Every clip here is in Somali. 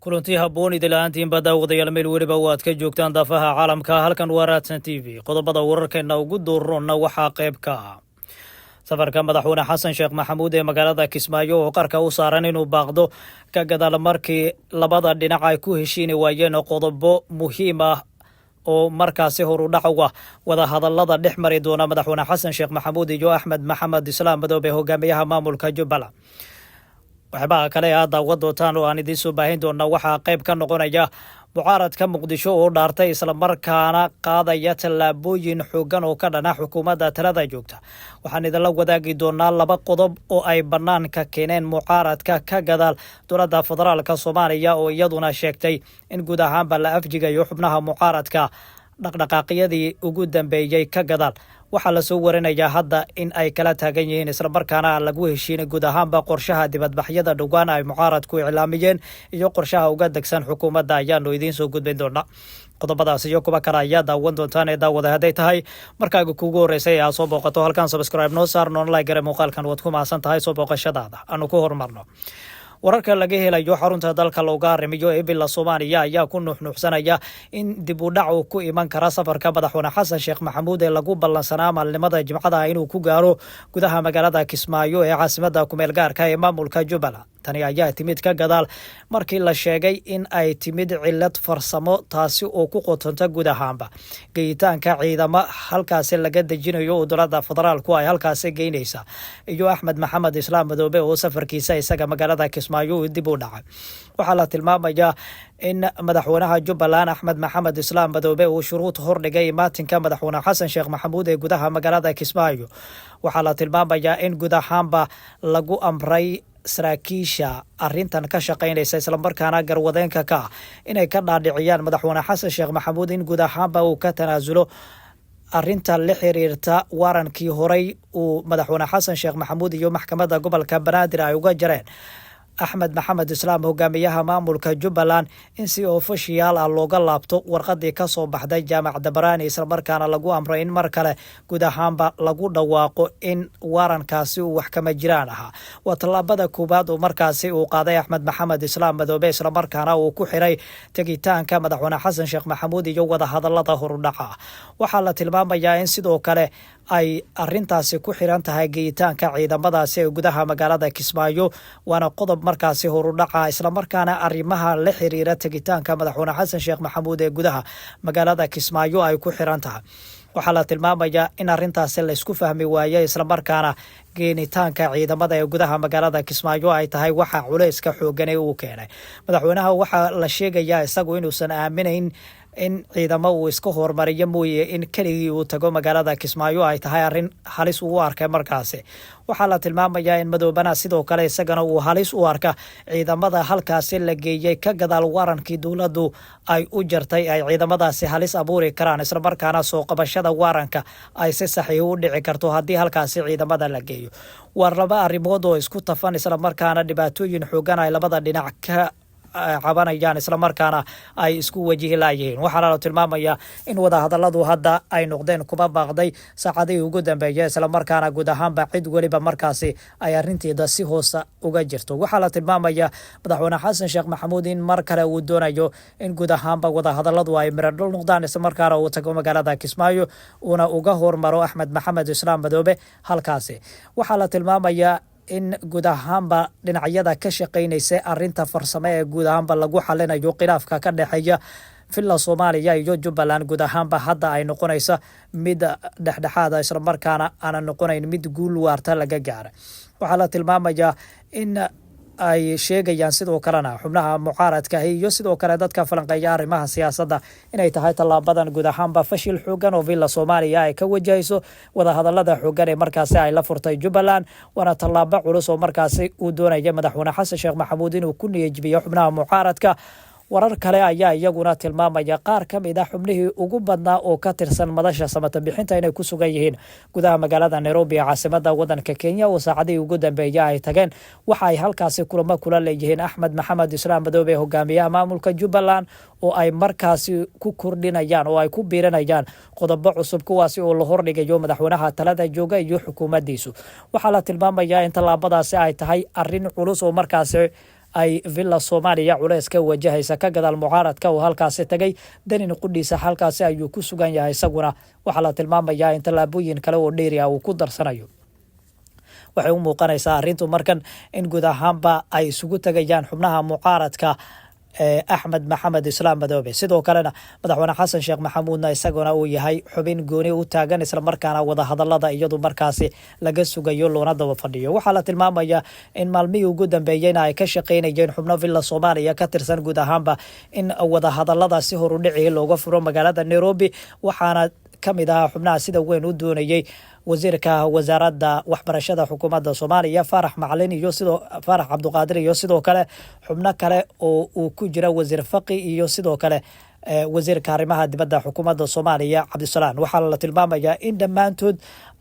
kulantii habboon idil-aantiin baa daawadayaal meel weliba waad ka joogtaan daafaha caalamka halkan waa raadsan t v qodobada wararkeenna ugu duurroonna waxaa qayb ka ah safarka madaxweyne xasan sheekh maxamuud ee magaalada kismaayo oo qarka u saaran inuu baaqdo ka gadaal markii labada dhinac ay ku heshiini waayeen qodobo muhiim ah oo markaasi horudhac uga wada hadallada dhex mari doona madaxweyne xasan sheekh maxamuud iyo axmed maxamed islaam madoobe hogaamiyaha maamulka jubbaland waxyaabaha kale aad daawad doontaan oo aan idiin soo baahin doona waxaa qayb ka noqonaya mucaaradka muqdisho oo dhaartay islamarkaana qaadaya tallaabooyin xoogan oo ka dhana xukuumadda talada joogta waxaan idinla wadaagi doonaa laba qodob oo ay bannaanka keeneen mucaaradka ka gadaal dowladda federaalka soomaaliya oo iyaduna sheegtay in guud ahaanba la afjigayo xubnaha mucaaradka dhaqdhaqaaqyadii ugu dambeeyey ka gadaal waxaa lasoo warinayaa hadda in ay kala taagan yihiin islamarkaana lagu heshiinay guud ahaanba qorshaha dibadbaxyada dhowaan ay mucaaradku iclaamiyeen iyo qorshaha uga degsan xukuumadda ayaanu idiin soo gudbin doonaa qodobadaas iyo kuwa kale ayaa daawan doontaan ee daawada hadday tahay markaaga kuugu horreysay ee aad soo booqato halkan subscribe noo saar noonlay gare muuqaalkan waad ku mahadsan tahay soo booqashadaada aanu ku horumarno wararka laga helayo xarunta dalka looga arrimiyo ee bila soomaaliya ayaa ku nuuxnuuxsanaya in dib u dhac uu ku iman kara safarka madaxweyne xasan sheekh maxamuud ee lagu ballansanaa maalnimada jimcada inuu ku gaaro gudaha magaalada kismaayo ee caasimadda kumeel gaarka ee maamulka jubbaland tani ayaa timid ka gadaal markii la sheegay in ay timid cilad farsamo taasi oo ku qotonta guud ahaanba geyitaanka ciidamo halkaasi laga dejinayo oo dowladda federaalku ay halkaasi geynaysa iyo axmed maxamed islaam madoobe oo safarkiisa isaga magaalada kismaayo uu dib u dhacay waxaa la tilmaamayaa in madaxweynaha jubbaland axmed maxamed islaam madoobe uu shuruud hordhigay imaatinka madaxweyne xasan sheekh maxamuud ee gudaha magaalada kismaayo waxaa la tilmaamayaa in guud ahaanba lagu amray saraakiisha arintan ka shaqaynaysa islamarkaana garwadeenka ka ah inay ka dhaadhiciyaan madaxweyne xasan sheekh maxamuud in guud ahaanba uu ka tanaasulo arinta la xiriirta waarankii horey uu madaxweyne xasan sheekh maxamuud iyo maxkamadda gobolka banaadir ay uga jareen axmed maxamed islaam hogaamiyaha maamulka jubbaland in si ofishiyaal ah looga laabto warqadii ka soo baxday jaamacadda baraani islamarkaana lagu amray in mar kale guud ahaanba lagu dhawaaqo in waarankaasi uu wax kama jiraan ahaa waa tallaabada koowaad oo markaasi uu qaaday axmed maxamed islaam madoobe islamarkaana uu ku xiray tegitaanka madaxweyne xasan sheekh maxamuud iyo wada hadallada horudhaca ah waxaa la tilmaamayaa in sidoo kale ay arintaasi ku xiran tahay geyitaanka ciidamadaasi ee gudaha magaalada kismaayo waana qodob markaasi horudhaca islamarkaana arrimaha la xiriira tegitaanka madaxweyne xasan sheekh maxamuud ee gudaha magaalada kismaayo ay ku xiran tahay waxaa la tilmaamayaa in arintaasi laysku fahmi waaye islamarkaana geenitaanka ciidamada ee gudaha magaalada kismaayo ay tahay waxa culayska xoogan ee uu keenay madaxweynaha waxaa la sheegayaa isagu inuusan aaminayn in ciidamo uu iska hormariyo mooye in keligii uu tago magaalada kismaayo ay tahay arrin halis uu arkay markaasi waxaa la tilmaamayaa in madoobana sidoo kale isagana uu halis u arka ciidamada halkaasi la geeyey ka gadaal waarankii dowladdu ay u jartay ay ciidamadaasi halis abuuri karaan islamarkaana soo qabashada waaranka ay si saxiix u dhici karto haddii halkaasi ciidamada la geeyo waa laba arrimood oo isku tafan islamarkaana dhibaatooyin xoogan ay labada dhinac ka cabanayaan islamarkaana ay isku wajihi laayihiin waxaana la tilmaamayaa in wada hadalladu hadda ay noqdeen kuma baaqday saacadihii ugu dambeeya islamarkaana guud ahaanba cid weliba markaasi ay arinteeda si hoosa uga jirto waxaa la tilmaamayaa madaxweyne xasan sheekh maxamuud in mar kale uu doonayo in guud ahaanba wada hadalladu ay miradhul noqdaan islamarkaana uu tago magaalada kismaayo uuna uga hormaro axmed maxamed islaam madoobe halkaasi waxaa la tilmaamayaa in guud ahaanba dhinacyada ka shaqaynaysa arinta farsamo ee guud ahaanba lagu xalinayo khilaafka ka dhexeeya villa soomaaliya iyo jubbaland guud ahaanba hadda ay noqonaysa mid dhexdhexaada islamarkaana aanan noqonayn mid guul waarta laga gaara waxaa la tilmaamayaa in ay sheegayaan sidoo kalena xubnaha mucaaradka iyo sidoo kale dadka falanqeeya arrimaha siyaasadda inay tahay tallaabadan guud ahaanba fashil xoogan oo villa soomaaliya ay ka wajahayso wada hadallada xoogan ee markaasi ay la furtay jubbaland waana tallaabo culus oo markaasi uu doonaya madaxweyne xasan sheekh maxamuud inuu ku niyadjibiyo xubnaha mucaaradka warar kale ayaa iyaguna tilmaamaya qaar ka mid ah xubnihii ugu badnaa oo ka tirsan madasha samata bixinta inay ku sugan yihiin gudaha magaalada Nairobi ee caasimadda wadanka Kenya oo saacadii ugu dambeeyay ay tageen waxa ay halkaasi kulamo kula leeyihiin Axmed Maxamed Islaam Madoobe hogaamiyaha maamulka Jubbaland oo ay markaasi ku kordhinayaan oo ay ku biiranayaan qodobo cusub kuwaasi oo la hordhigayo madaxweynaha talada jooga iyo xukuumaddiisu waxaa la tilmaamayaa in tallaabadaasi ay tahay arrin culus oo markaasi ay villa Soomaaliya culays ka wajahaysa ka gadaal mucaaradka oo halkaasi tagay Dani qudhiisa halkaasi ayuu ku sugan yahay isaguna waxa la tilmaamayaa in talaabooyin kale oo dheeri ah uu ku darsanayo waxay u muuqanaysaa arrintu markan in guud ahaanba ay isugu tagayaan xubnaha mucaaradka Axmed Maxamed Islaam Madoobe sidoo kalena madaxweyne Xasan Sheekh Maxamuudna isaguna uu yahay xubin gooni u taagan isla markaana wada hadalada iyadu markaasi laga sugayo loona daba fadhiyo waxa la tilmaamayaa in maalmihii ugu dambeeyayna ay ka shaqeynayeen xubno villa Soomaaliya ka tirsan guud ahaanba in wada hadalada si hor u dhici looga furo magaalada Nairobi waxaana kamid ah xubnaha sida weyn u doonayay wasiirka wasaaradda waxbarashada xukuumadda Soomaaliya Farax Macalin iyo sidoo Farax Cabduqaadir iyo sidoo kale xubno kale oo uu ku jira wasiir Faqi iyo sidoo kale wasiirka arrimaha dibadda xukuumadda Soomaaliya Cabdisalaan waxa la tilmaamayaa in dhammaantood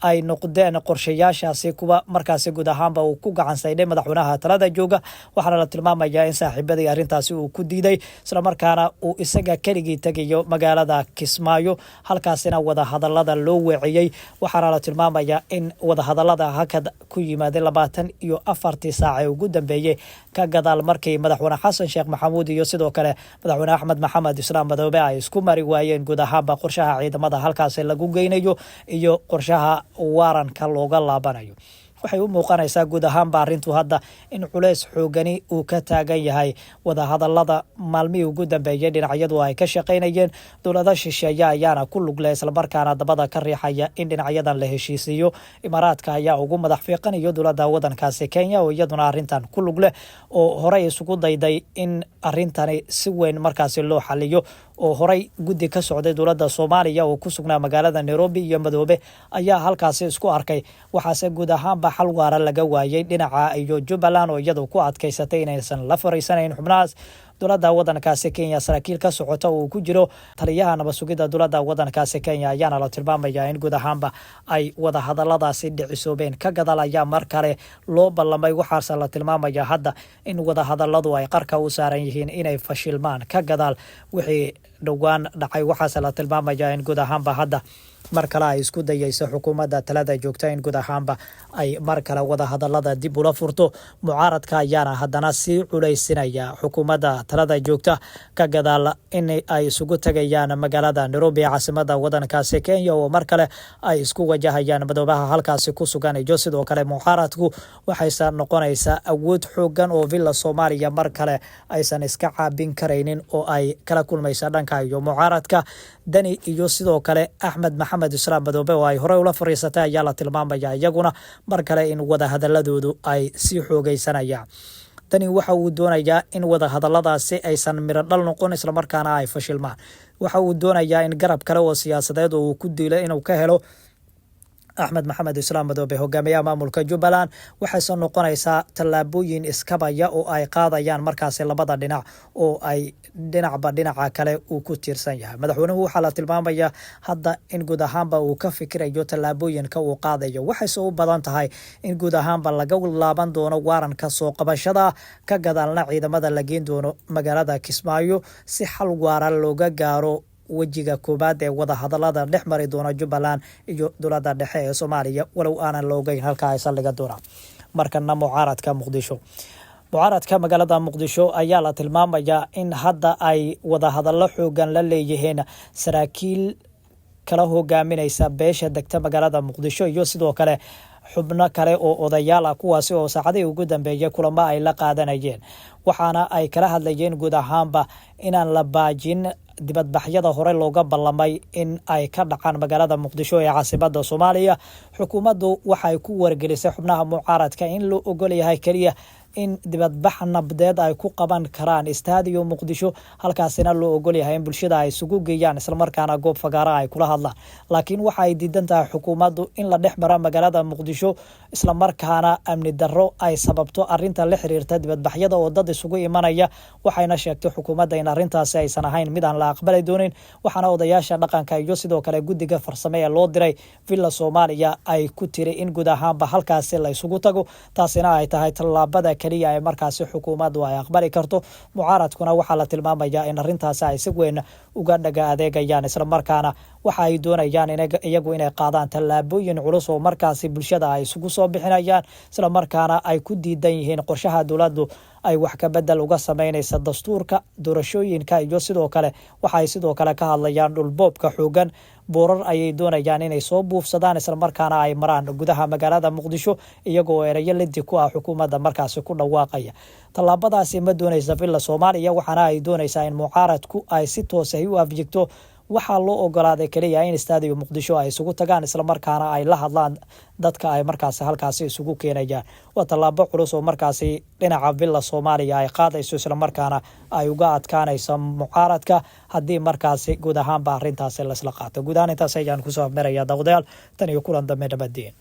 ay noqdeen qorshayaashaasi kuwa markaasi guud ahaanba uu ku gacan saydhay madaxweynaha talada jooga waxaana la tilmaamayaa in saaxiibadii arrintaasi uu ku diiday isla markaana uu isaga keligii tagayo magaalada Kismaayo halkaasina wada hadalada loo weeciyay waxaana la tilmaamayaa in wada hadalada hakad ku yimaadeen 24 saac ee ugu dambeeyay ka gadaal markii madaxweyne Xasan Sheekh Maxamuud iyo sidoo kale madaxweyne Axmed Maxamed Islaam Madoobe ay isku mari waayeen guud ahaanba qorshaha ciidamada halkaasi lagu geynayo iyo qorshaha waaranka looga laabanayo waxay u muuqanaysaa guud ahaanba arrintu hadda in culays xoogani uu ka taagan yahay wada hadalada maalmihii ugu dambeeyay dhinacyadu ay ka shaqeynayeen dowlada shisheeye ayaana ku lug leh isla markaana dabada ka riixaya in dhinacyadan la heshiisiyo imaaraadka ayaa ugu madax fiiqanayo dowladda wadankaasi Kenya oo iyaduna arrintan ku lug leh oo horey isugu dayday in arrintani si weyn markaasi loo xaliyo oo horey guddi ka socday dowladda Soomaaliya oo ku sugnaa magaalada Nairobi iyo Madoobe ayaa halkaasi isku arkay waxaase guud ahaan xal waara laga waayay dhinaca iyo Jubbaland oo iyadu ku adkaysatay inaysan la fariisanayn xubnahaas dowladda wadankaasi Kenya saraakiil ka socota oo ku jiro taliyaha nabad sugidda dowladda wadankaasi Kenya ayaana la tilmaamayaa in guud ahaanba ay wada hadaladaasi dhicisoobeen ka gadaal ayaa mar kale loo ballamay waxaase la tilmaamayaa hadda in wada hadaladu ay qarka u saaran yihiin inay fashilmaan ka gadaal wixii dhowaan dhacay waxaase la tilmaamayaa in guud ahaanba hadda mar kale ay isku dayayso xukuumadda talada joogta in guud ahaanba ay mar kale wada hadalada dib ula furto mucaaradka ayaana haddana sii culaysinaya xukuumadda talada joogta ka gadaal in ay isugu tagayaan magaalada Nairobi caasimadda wadankaasi Kenya oo mar kale ay isku wajahayaan madoobaha halkaasi ku sugan iyo sidoo kale mucaaradku waxaysan noqonaysaa awood xoogan oo villa Soomaaliya mar kale aysan iska caabin karaynin oo ay kala kulmaysa dhanka iyo mucaaradka Dani iyo sidoo kale Axmed Maxamed Islaam Madoobe oo ay horey ula fariisatay ayaa la tilmaamayaa iyaguna mar kale in wada hadaladoodu ay sii xoogaysanayaan Dani waxa uu doonayaa in wada hadaladaasi aysan miro dhal noqon isla markaana ay fashilmaan waxa uu doonayaa in garab kale oo siyaasadeed oo uu ku diilay inuu ka helo Axmed Maxamed Islaam Madoobe hogaamiyaha maamulka Jubbaland waxay noqonaysaa talaabooyin iskabaya oo ay qaadayaan markaas labada dhinac oo ay dhinacba dhinaca kale uu ku tiirsan yahay madaxweynuhu waxa la tilmaamayaa hadda in guud ahaanba uu ka fikirayo talaabooyinka uu qaadayo waxay soo badan tahay in guud ahaanba laga laaban doono waaranka soo qabashada ka gadaalna ciidamada la geyn doono magaalada Kismaayo si xal waara looga gaaro wajiga koobaad ee wada hadalada dhex mari doona Jubbaland iyo dowladda dhexe ee Soomaaliya walow aanan loogayn halka ay saldhiga doonaan markana mucaaradka magaalada Muqdisho ayaa la tilmaamayaa in hadda ay wada hadallo xoogan la leeyihiin saraakiil kala hogaaminaysa beesha degta magaalada Muqdisho iyo sidoo kale xubno kale oo odayaal ah kuwaasi oo saacadii ugu dambeeyay kulamo ay la qaadanayeen waxaana ay kala hadlayeen guud ahaanba inaan la baajin dibadbaxyada hore looga ballamay in ay ka dhacaan magaalada Muqdisho ee caasimadda Soomaaliya xukuumaddu waxay ku wargelisay xubnaha mucaaradka in loo ogol yahay kaliya in dibadbax nabdeed ay ku qaban karaan istaadiyo Muqdisho halkaasina loo ogol yahay in bulshada ay isugu geeyaan isla markaana goob fagaara ay kula hadlaan laakiin waxa ay diidan tahay xukuumaddu in la dhex maro magaalada Muqdisho isla markaana amni darro ay sababto arinta la xiriirta dibadbaxyada oo dad isugu imanaya waxayna sheegtay xukuumadda in arintaasi aysan ahayn mid aan la aqbalay doonin waxaana odayaasha dhaqanka iyo sidoo kale guddiga farsamo ee loo diray villa Soomaaliya ay ku tiri in guud ahaanba halkaasi la isugu tago taasina ay tahay tallaabada kaliya ay markaasi xukuumaddu ay aqbali karto. mucaaradkuna waxaa la tilmaamayaa in arrintaasi ay si weyn uga dhaga adeegayaan, isla markaana waxa ay doonayaan iyagu inay qaadaan tallaabooyin culus oo markaasi bulshada ay isugu soo bixinayaan, isla markaana ay ku diidan yihiin qorshaha dowladdu ay wax ka bedel uga sameynaysa dastuurka, doorashooyinka iyo sidoo kale waxa ay sidoo kale ka hadlayaan dhulboobka xoogan. boorar ayay doonayaan inay soo buufsadaan, isla markaana ay maraan gudaha magaalada Muqdisho iyagoo erayo lidi ku ah xukuumadda markaasi ku dhawaaqaya. tallaabadaasi ma doonaysa villa Soomaaliya, waxaana ay doonaysaa in mucaaradku ay si toos ah u afjigto. waxaa loo ogolaaday kaliya in istaadiyo Muqdisho ay isugu tagaan, isla markaana ay la hadlaan dadka ay markaasi halkaasi isugu keenayaan. waa tallaabo culus oo markaasi dhinaca villa Soomaaliya ay qaadayso, isla markaana ay uga adkaanayso mucaaradka haddii markaasi guud ahaanba arrintaasi la isla qaato. guud ahaan intaas ayaan kusoo afmarayaa daawadayaal, tan iyo kulan dambe nabadgelyo.